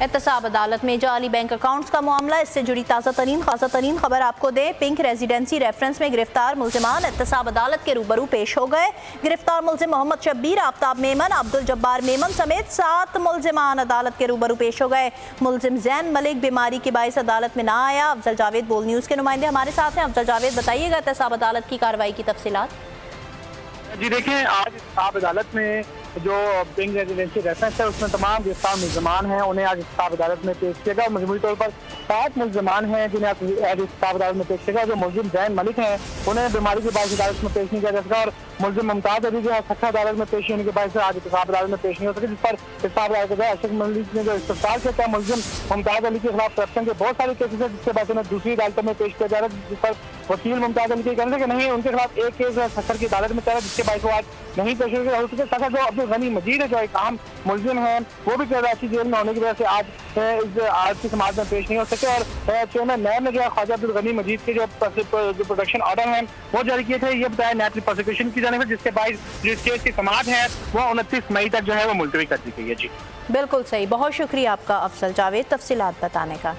एहतसाब अदालत में जाली बैंक अकाउंट्स का मामला, इससे जुड़ी ताज़ा तरीन खबर आपको दे। पिंक रेजिडेंसी रेफरेंस में गिरफ्तार मुल्जिमान एहतसाब अदालत के रूबरू पेश हो गए। गिरफ्तार मुल्जिम मोहम्मद शब्बीर, आफ्ताब मेमन, अब्दुल जब्बार मेमन समेत 7 मुल्जिमान अदालत के रूबरू पेश हो गए। मुल्जिम जैन मलिक बीमारी के बायस अदालत में ना आया। अफजल जावेद बोल न्यूज़ के नुमाइंदे हमारे साथ हैं। अफजल जावेद, बताइएगा एहतसाब अदालत की कार्रवाई की तफसीलात। जी देखें, आज एहतसाब अदालत में जो पिंक रेजिडेंसी रेफरेंस है उसमें तमाम गिरफ्तार मुल्जिमान हैं, उन्हें आज एहतसाब अदालत में पेश किया गया। मजमूरी तौर पर 7 मुल्जिमान हैं जिन्हें आज एहतसाब अदालत में पेश किया गया। जो मुल्जिम जैन मलिक हैं उन्हें बीमारी के बाद अदालत में पेश नहीं किया जा सका, और मुल्जिम मुमताज अभी जो है सख्त अदालत में पेश होने के बाद आज एहतसाब अदालत में पेश नहीं हो सके, जिस पर एहतसाब अदालत अशक मलिक ने जो इस्तफसार किया था मुल्जिम मुमताज अली के खिलाफ करप्शन के बहुत सारे केसेस है, जिसके बाद उन्हें दूसरी अदालतों में पेश किया जा रहा है, जिस पर वकील मुमताज अली के कहने कि नहीं, उनके खिलाफ एक केस है सखर की अदालत में चल रहा है, जिसके बाद वो आज नहीं पेश हो सके। सखर जो अब्दुल गनी मजीद है, जो एक आम मुल्जिम है, वो भी कराची जेल में होने की वजह से आज की समाज में पेश नहीं हो सके। और चेयरमैन नैब ने जो है ख्वाजा अब्दुल गनी मजीद के जो प्रोटेक्शन ऑर्डर हैं वो जारी किए थे। ये बताया नैब की प्रोसिक्यूशन की जाने पर, जिसके बाद जो केस की समाअत है वो 29 मई तक जो है वो मुलतवी कर दी गई है। जी बिल्कुल सही, बहुत शुक्रिया आपका अफजल जावेद तफसीलात बताने का।